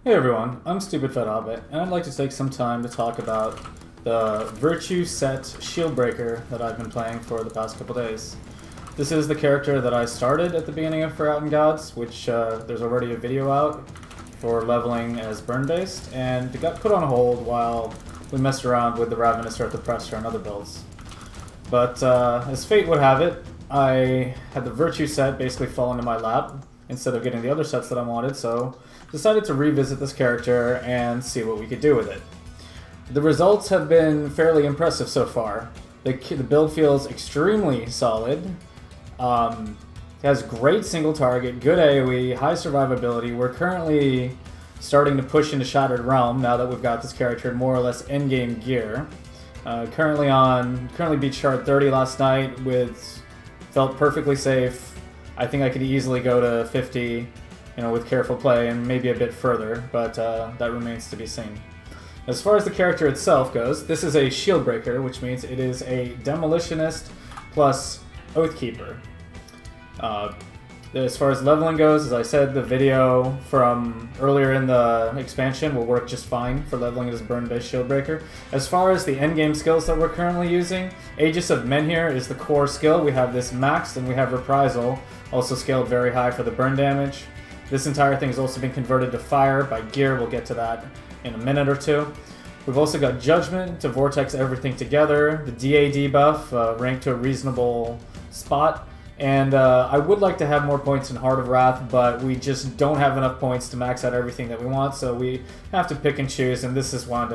Hey everyone, I'm Stupid Fat Hobbit, and I'd like to take some time to talk about the Virtue set Shieldbreaker that I've been playing for the past couple days. This is the character that I started at the beginning of Forgotten Gods, which there's already a video out for leveling as burn-based, and it got put on hold while we messed around with the Ravenous Earth Oppressor and other builds. But as fate would have it, I had the Virtue set basically fall into my lap instead of getting the other sets that I wanted, so decided to revisit this character and see what we could do with it. The results have been fairly impressive so far. The build feels extremely solid. It has great single target, good AoE, high survivability. We're currently starting to push into Shattered Realm now that we've got this character in more or less endgame gear. Currently beat Shard 30 last night felt perfectly safe. I think I could easily go to 50, with careful play and maybe a bit further, but that remains to be seen. As far as the character itself goes, this is a Shieldbreaker, which means it is a Demolitionist plus Oathkeeper. As far as leveling goes, as I said, the video from earlier in the expansion will work just fine for leveling as a burn-based Shieldbreaker. As far as the endgame skills that we're currently using, Aegis of Menhir is the core skill. We have this maxed, and we have Reprisal, also scaled very high for the burn damage. This entire thing has also been converted to fire by gear. We'll get to that in a minute or two. We've also got Judgment to vortex everything together, the DA buff ranked to a reasonable spot, and I would like to have more points in Heart of Wrath, but we just don't have enough points to max out everything that we want, so we have to pick and choose, and this is what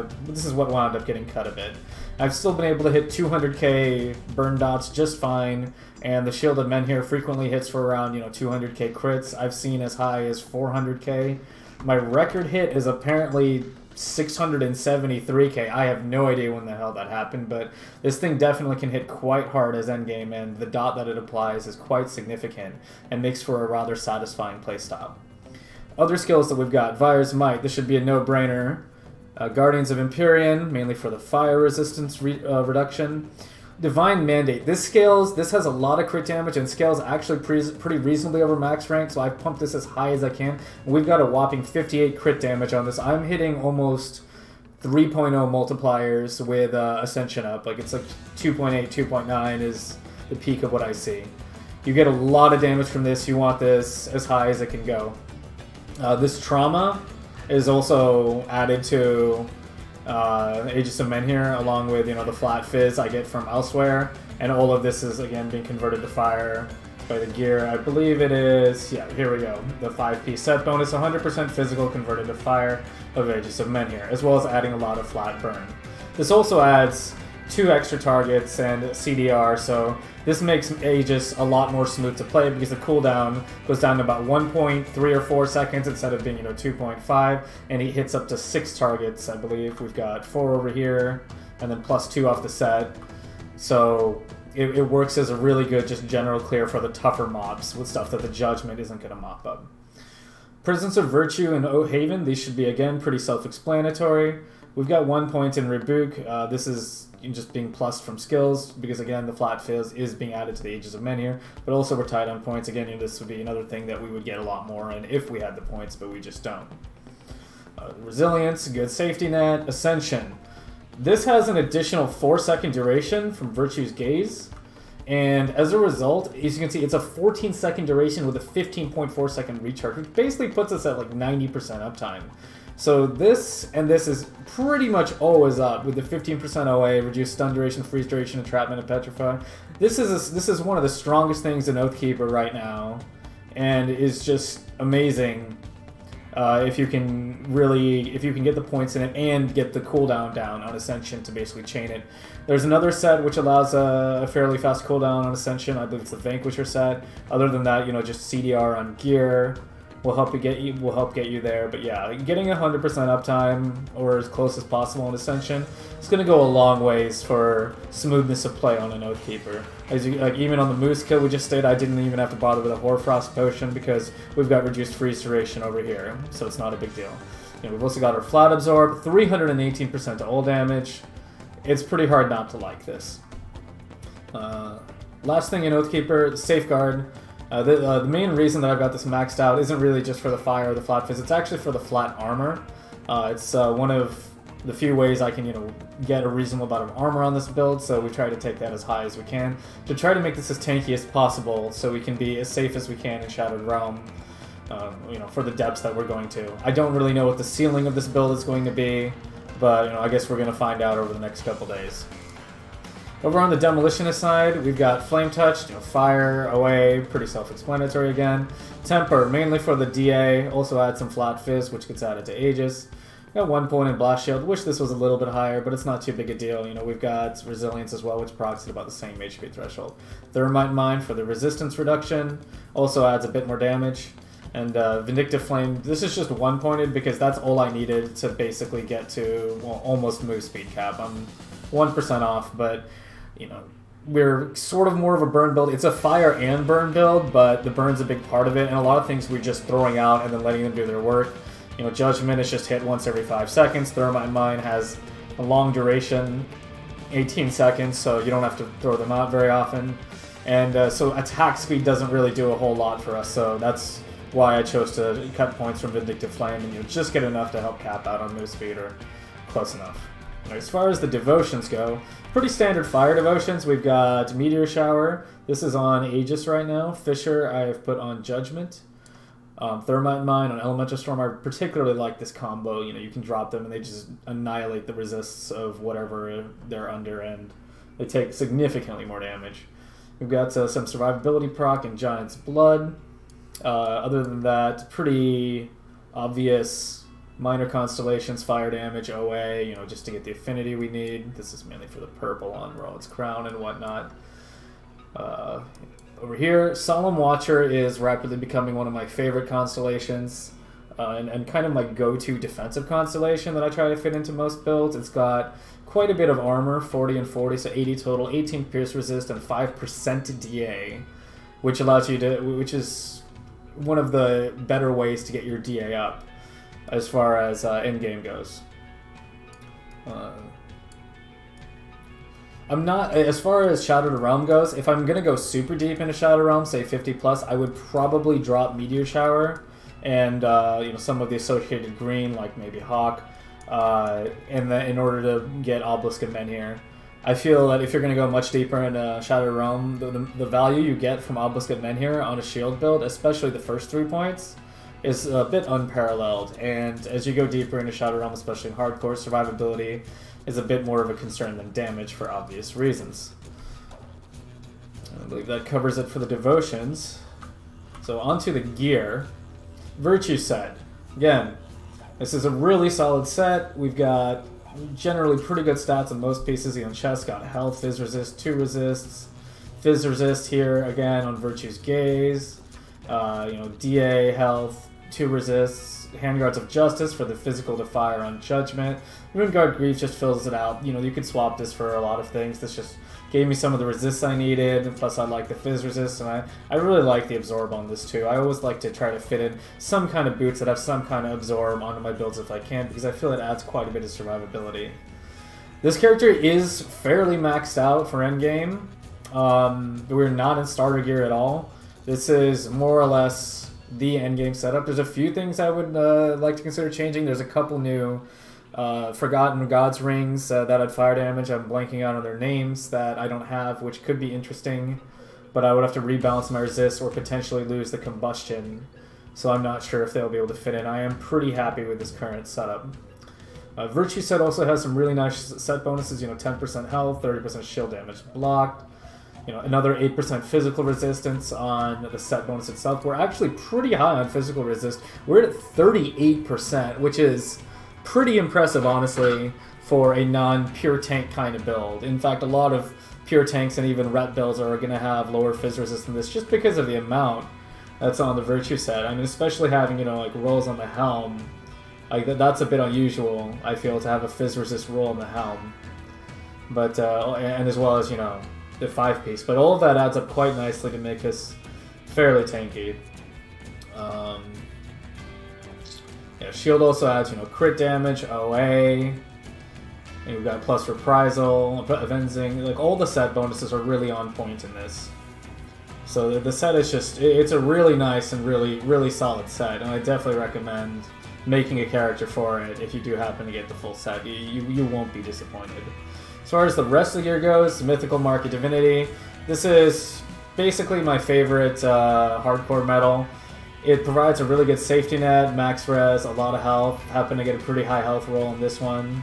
wound up getting cut a bit. I've still been able to hit 200k burn dots just fine, and the Shield of Menhir frequently hits for around 200k crits. I've seen as high as 400k. My record hit is apparently 673k. I have no idea when the hell that happened, but this thing definitely can hit quite hard as endgame, and the dot that it applies is quite significant and makes for a rather satisfying playstyle. Other skills that we've got: Vire's Might. This should be a no-brainer. Guardians of Empyrean, mainly for the fire resistance reduction. Divine Mandate. This has a lot of crit damage and scales actually pretty reasonably over max rank, so I've pumped this as high as I can. We've got a whopping 58 crit damage on this. I'm hitting almost 3.0 multipliers with Ascension up. Like, it's like 2.8, 2.9 is the peak of what I see. You get a lot of damage from this. You want this as high as it can go. This Trauma is also added to Aegis of Menhir, along with the flat fizz I get from elsewhere, and all of this is again being converted to fire by the gear. I believe it is, yeah, here we go, the 5-piece set bonus, 100% physical converted to fire of Aegis of Menhir, as well as adding a lot of flat burn. This also adds 2 extra targets and CDR, so this makes Aegis a lot more smooth to play because the cooldown goes down to about 1.3 or 4 seconds instead of being 2.5, and he hits up to 6 targets, I believe. We've got 4 over here, and then plus 2 off the set. So it works as a really good just general clear for the tougher mobs with stuff that the Judgment isn't going to mop up. Presence of Virtue and Haven, these should be again pretty self-explanatory. We've got 1 point in Rebuke. This is just being plussed from skills, because again the flat fizz is being added to the Aegis of Menhir, but also we're tight on points. Again, this would be another thing that we would get a lot more in if we had the points, but we just don't. Resilience, good safety net. Ascension. This has an additional 4-second duration from Virtue's Gaze, and as a result, as you can see, it's a 14-second duration with a 15.4 second recharge, which basically puts us at like 90% uptime. So this is pretty much always up with the 15% OA, reduced stun duration, freeze duration, entrapment, and petrify. This is one of the strongest things in Oathkeeper right now, and is just amazing if you can get the points in it and get the cooldown down on Ascension to basically chain it. There's another set which allows a fairly fast cooldown on Ascension. I believe it's the Vanquisher set. Other than that, just CDR on gear will help get you there. But yeah, getting 100% uptime or as close as possible on Ascension is going to go a long ways for smoothness of play on an Oathkeeper. Even on the Moose kill we just did, I didn't even have to bother with a Hoarfrost potion because we've got reduced freeze duration over here, so it's not a big deal. We've also got our Flat Absorb, 318% to all damage. It's pretty hard not to like this. Last thing in Oathkeeper, Safeguard. The main reason that I've got this maxed out isn't really just for the fire or the flat fizz, it's actually for the flat armor. It's one of the few ways I can, get a reasonable amount of armor on this build, so we try to take that as high as we can to try to make this as tanky as possible so we can be as safe as we can in Shattered Realm, for the depths that we're going to. I don't really know what the ceiling of this build is going to be, but, I guess we're going to find out over the next couple days. Over on the Demolitionist side, we've got Flame Touch, fire, OA, pretty self-explanatory again. Temper, mainly for the DA, also add some Flat Fizz, which gets added to Aegis. Got 1 point in Blast Shield, wish this was a little bit higher, but it's not too big a deal. We've got Resilience as well, which procs at about the same HP threshold. Thermite Mine for the resistance reduction, also adds a bit more damage. And Vindictive Flame, this is just 1 pointed because that's all I needed to basically get to, well, almost move speed cap. I'm 1% off, but, we're sort of more of a burn build. It's a fire and burn build, but the burn's a big part of it, and a lot of things we're just throwing out and then letting them do their work. Judgment is just hit once every 5 seconds. Thermite Mine has a long duration, 18 seconds, so you don't have to throw them out very often. And so attack speed doesn't really do a whole lot for us, so that's why I chose to cut points from Vindictive Flame, and just get enough to help cap out on move speed, or close enough. As far as the devotions go, pretty standard fire devotions. We've got Meteor Shower. This is on Aegis right now. Fissure I have put on Judgment. Thermite Mine on Elemental Storm. I particularly like this combo. You can drop them and they just annihilate the resists of whatever they're under, and they take significantly more damage. We've got some survivability proc and Giant's Blood. Other than that, pretty obvious minor constellations, fire damage, OA, just to get the affinity we need. This is mainly for the purple on Rowan's Crown and whatnot. Over here, Solemn Watcher is rapidly becoming one of my favorite constellations, and kind of my go-to defensive constellation that I try to fit into most builds. It's got quite a bit of armor, 40 and 40, so 80 total, 18 pierce resist, and 5% DA, which allows you to, which is one of the better ways to get your DA up as far as in-game goes. I'm not, as far as Shattered Realm goes, if I'm going to go super deep into Shattered Realm, say 50 plus, I would probably drop Meteor Shower and some of the associated green, like maybe Hawk, in order to get Obelisk of Menhir. I feel that if you're going to go much deeper into Shattered Realm, the value you get from Obelisk of Menhir on a shield build, especially the first 3 points, is a bit unparalleled. And as you go deeper into Shattered Realm, especially in hardcore, survivability is a bit more of a concern than damage for obvious reasons. I believe that covers it for the devotions. So onto the gear. Virtue set. Again, this is a really solid set. We've got generally pretty good stats on most pieces. On chest, got health, fizz resist, 2 resists. Fizz resist here again on Virtue's Gaze. DA health, 2 resists. Handguards of Justice for the physical to fire on Judgment. Runeguard Grief just fills it out. You could swap this for a lot of things. This just gave me some of the resists I needed, plus I like the fizz resist, and I really like the absorb on this too. I always like to try to fit in some kind of boots that have some kind of absorb onto my builds if I can, because I feel it adds quite a bit of survivability. This character is fairly maxed out for endgame. We're not in starter gear at all. This is more or less the endgame setup. There's a few things I would like to consider changing. There's a couple new Forgotten Gods rings that add fire damage. I'm blanking out on their names that I don't have, which could be interesting, but I would have to rebalance my resist or potentially lose the combustion, so I'm not sure if they'll be able to fit in. I am pretty happy with this current setup. Virtue set also has some really nice set bonuses, 10% health, 30% shield damage blocked, another 8% physical resistance on the set bonus itself. We're actually pretty high on physical resist. We're at 38%, which is pretty impressive, honestly, for a non-pure tank kind of build. In fact, a lot of pure tanks and even rep builds are going to have lower fizz resist than this, just because of the amount that's on the Virtue set. I mean, especially having, like rolls on the helm, like that's a bit unusual, I feel, to have a fizz resist roll on the helm. But, and as well as, the 5-piece, but all of that adds up quite nicely to make us fairly tanky. Yeah, shield also adds, crit damage, OA, and we've got plus reprisal, avenging, like all the set bonuses are really on point in this. So the set is just, it's a really nice and really solid set, and I definitely recommend making a character for it if you do happen to get the full set. You won't be disappointed. As far as the rest of the gear goes, Mythical Mark of Divinity. This is basically my favorite hardcore medal. It provides a really good safety net, max res, a lot of health. Happened to get a pretty high health roll in this one.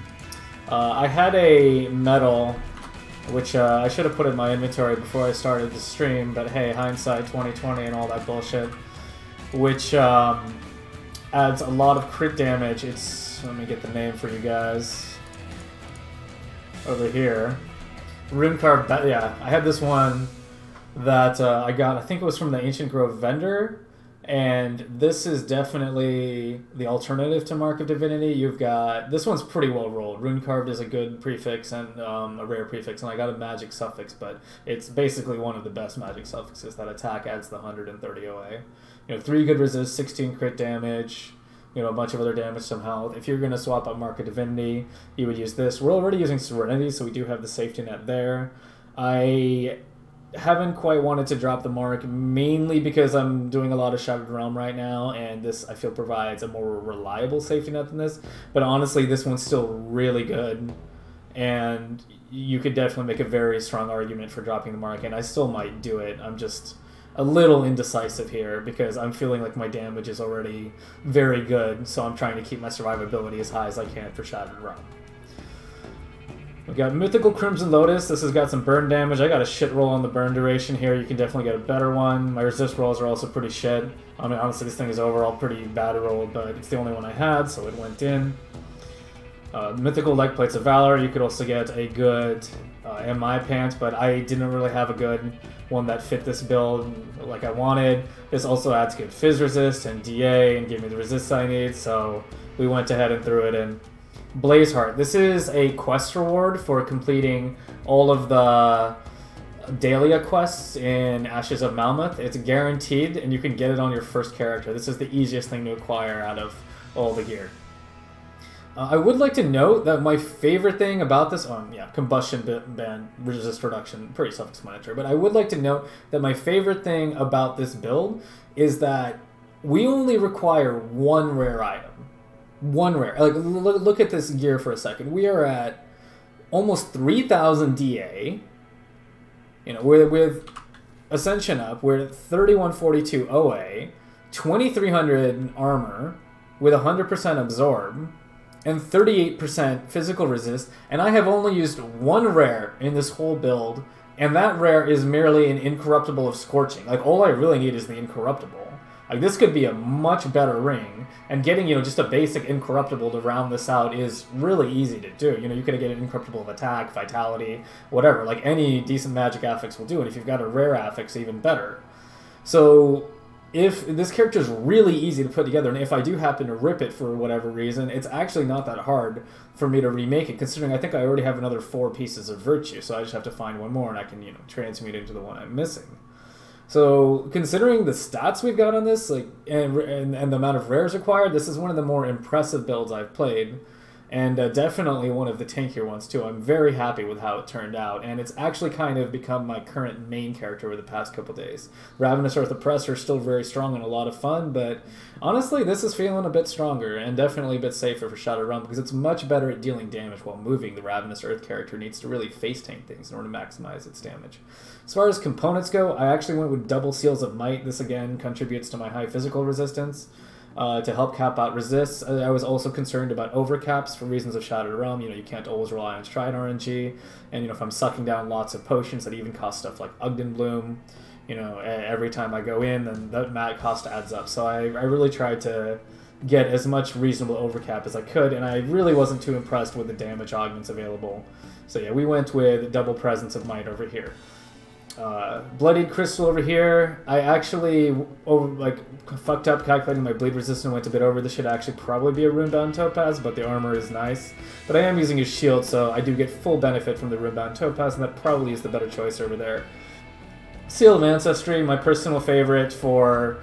I had a medal which I should have put in my inventory before I started the stream, but hey, hindsight 2020 and all that bullshit, which adds a lot of crit damage. It's, let me get the name for you guys, over here. Runecarved, yeah, I had this one that I got, I think it was from the Ancient Grove vendor, and this is definitely the alternative to Mark of Divinity. You've got, this one's pretty well rolled. Runecarved is a good prefix and a rare prefix, and I got a magic suffix, but it's basically one of the best magic suffixes. That attack adds the 130 OA. You know, 3 good resist, 16 crit damage, you know, a bunch of other damage, some health. If you're going to swap out Mark of Divinity, you would use this. We're already using Serenity, so we do have the safety net there. I haven't quite wanted to drop the Mark, mainly because I'm doing a lot of Shattered Realm right now, and this, I feel, provides a more reliable safety net than this. But honestly, this one's still really good, and you could definitely make a very strong argument for dropping the Mark, and I still might do it. I'm just a little indecisive here, because I'm feeling like my damage is already very good, so I'm trying to keep my survivability as high as I can for Shattered Realm. We've got Mythical Crimson Lotus. This has got some burn damage. I got a shit roll on the burn duration here. You can definitely get a better one. My resist rolls are also pretty shit. I mean, honestly, this thing is overall pretty bad rolled, but it's the only one I had, so it went in. Mythical Leg Plates of Valor. You could also get a good MI pant, but I didn't really have a good one that fit this build like I wanted. This also adds good Fizz resist and DA and gave me the resist I need, so we went ahead and threw it in. Blazeheart. This is a quest reward for completing all of the Dahlia quests in Ashes of Malmuth. It's guaranteed, and you can get it on your first character. This is the easiest thing to acquire out of all the gear. I would like to note that my favorite thing about this, combustion band resist reduction, pretty self-explanatory, but I would like to note that my favorite thing about this build is that we only require one rare item. One rare. Like, look at this gear for a second. We are at almost 3,000 DA. You know, with Ascension up, we're at 3,142 OA, 2,300 armor, with 100% absorb, and 38% physical resist, and I have only used one rare in this whole build, and that rare is merely an Incorruptible of Scorching. Like, all I really need is the Incorruptible. Like, this could be a much better ring, and getting, you know, just a basic Incorruptible to round this out is really easy to do. You know, you could get an Incorruptible of Attack, Vitality, whatever. Like, any decent magic affix will do, and if you've got a rare affix, even better. So, if this character is really easy to put together, and if I do happen to rip it for whatever reason, it's actually not that hard for me to remake it, considering I think I already have another 4 pieces of Virtue, so I just have to find one more, and I can, you know, transmute into the one I'm missing. So, considering the stats we've got on this, like, and the amount of rares required, this is one of the more impressive builds I've played, and definitely one of the tankier ones too. I'm very happy with how it turned out, and it's actually kind of become my current main character over the past couple days. Ravenous Earth Oppressor is still very strong and a lot of fun, but honestly, this is feeling a bit stronger, and definitely a bit safer for Shattered Realm, because it's much better at dealing damage while moving. The Ravenous Earth character needs to really face tank things in order to maximize its damage. As far as components go, I actually went with double Seals of Might. This again contributes to my high physical resistance. To help cap out resists. I was also concerned about overcaps for reasons of Shattered Realm. You know, you can't always rely on Stride RNG, and you know, if I'm sucking down lots of potions that even cost stuff like Ugden Bloom, you know, every time I go in, then that mat cost adds up. So I really tried to get as much reasonable overcap as I could, and I really wasn't too impressed with the damage augments available. So yeah, we went with double Presence of Might over here. Bloodied Crystal over here. I actually fucked up calculating my bleed resistance, went a bit over. This should actually probably be a Runebound Topaz, but the armor is nice. But I am using a shield, so I do get full benefit from the Runebound Topaz, and that probably is the better choice over there. Seal of Ancestry, my personal favorite for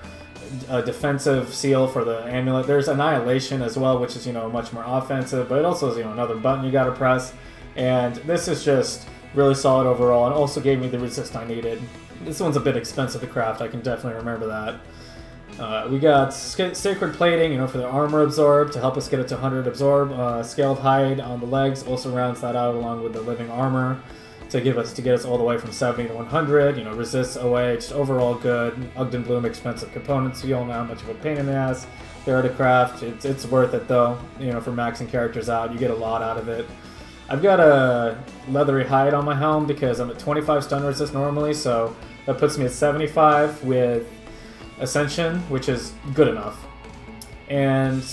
a defensive seal for the amulet. There's Annihilation as well, which is, you know, much more offensive, but it also is, you know, another button you gotta press. And this is just really solid overall, and also gave me the resist I needed. This one's a bit expensive to craft, I can definitely remember that. We got Sacred Plating, you know, for the armor absorb, to help us get it to 100 absorb. Scaled Hide on the legs also rounds that out along with the Living Armor to get us all the way from 70 to 100. You know, resists OA, just overall good. Ogden Bloom, expensive components, so you all know how much of a pain in the ass they are to craft. It's worth it though, you know, for maxing characters out. You get a lot out of it. I've got a Leathery Hide on my helm because I'm at 25 stun resist normally, so that puts me at 75 with Ascension, which is good enough. And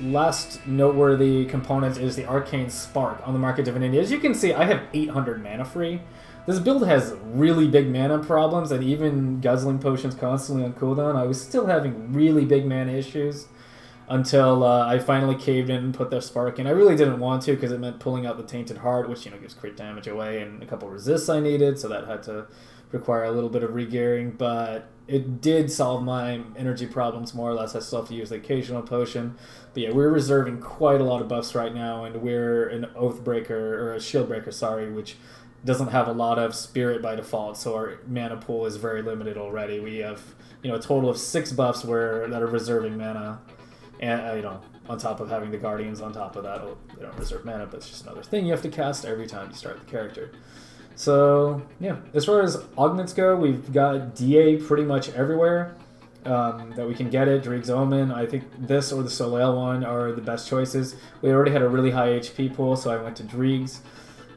last noteworthy component is the Arcane Spark on the Mark of Divinity. As you can see, I have 800 mana free. This build has really big mana problems, and even guzzling potions constantly on cooldown, I was still having really big mana issues until I finally caved in and put the Spark in. I really didn't want to because it meant pulling out the Tainted Heart, which, you know, gives crit damage away, and a couple resists I needed, so that had to require a little bit of regearing, but it did solve my energy problems more or less. I still have to use the occasional potion. But yeah, we're reserving quite a lot of buffs right now, and we're an Oathbreaker, or a Shieldbreaker, sorry, which doesn't have a lot of spirit by default, so our mana pool is very limited already. We have, you know, a total of 6 buffs that are reserving mana, and you know, on top of having the Guardians on top of that. Oh, they don't reserve mana, but it's just another thing you have to cast every time you start the character. So, yeah, as far as augments go, we've got DA pretty much everywhere that we can get it. Dreeg's Omen, I think this or the Soleil one are the best choices. We already had a really high HP pool, so I went to Dreeg's.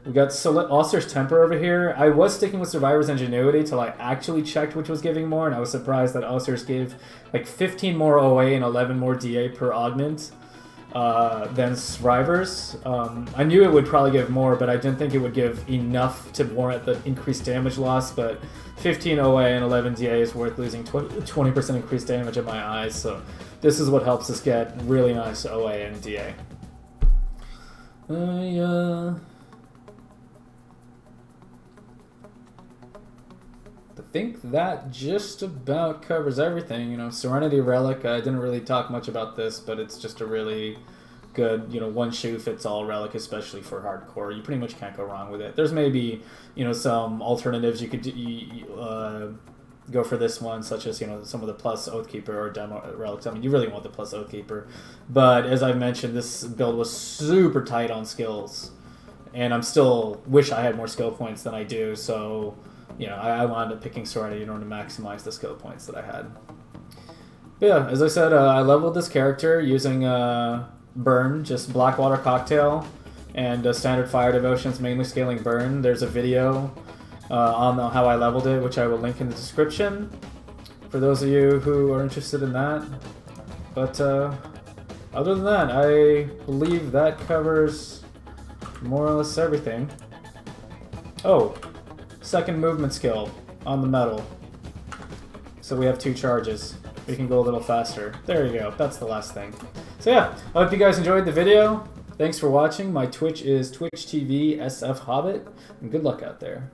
We got Ulcer's Temper over here. I was sticking with Survivor's Ingenuity till I actually checked which was giving more, and I was surprised that Ulcer's gave like 15 more OA and 11 more DA per augment than Survivor's. I knew it would probably give more, but I didn't think it would give enough to warrant the increased damage loss, but 15 OA and 11 DA is worth losing 20% increased damage in my eyes, so this is what helps us get really nice OA and DA. I think that just about covers everything. You know, Serenity Relic, I didn't really talk much about this, but it's just a really good, you know, one shoe fits all relic, especially for hardcore. You pretty much can't go wrong with it. There's maybe, you know, some alternatives you could go for this one, such as, you know, some of the plus Oathkeeper or demo relics. I mean, you really want the plus Oathkeeper, but as I mentioned, this build was super tight on skills, and I'm still wish I had more skill points than I do, so you know, I wound up picking Serenity in order to maximize the skill points that I had. But yeah, as I said, I leveled this character using Burn, just Blackwater Cocktail, and Standard Fire Devotions, mainly scaling Burn. There's a video on how I leveled it, which I will link in the description for those of you who are interested in that. But other than that, I believe that covers more or less everything. Oh, second movement skill on the metal. So we have 2 charges. We can go a little faster. There you go. That's the last thing. So yeah, I hope you guys enjoyed the video. Thanks for watching. My Twitch is Twitch TV SF Hobbit, and good luck out there.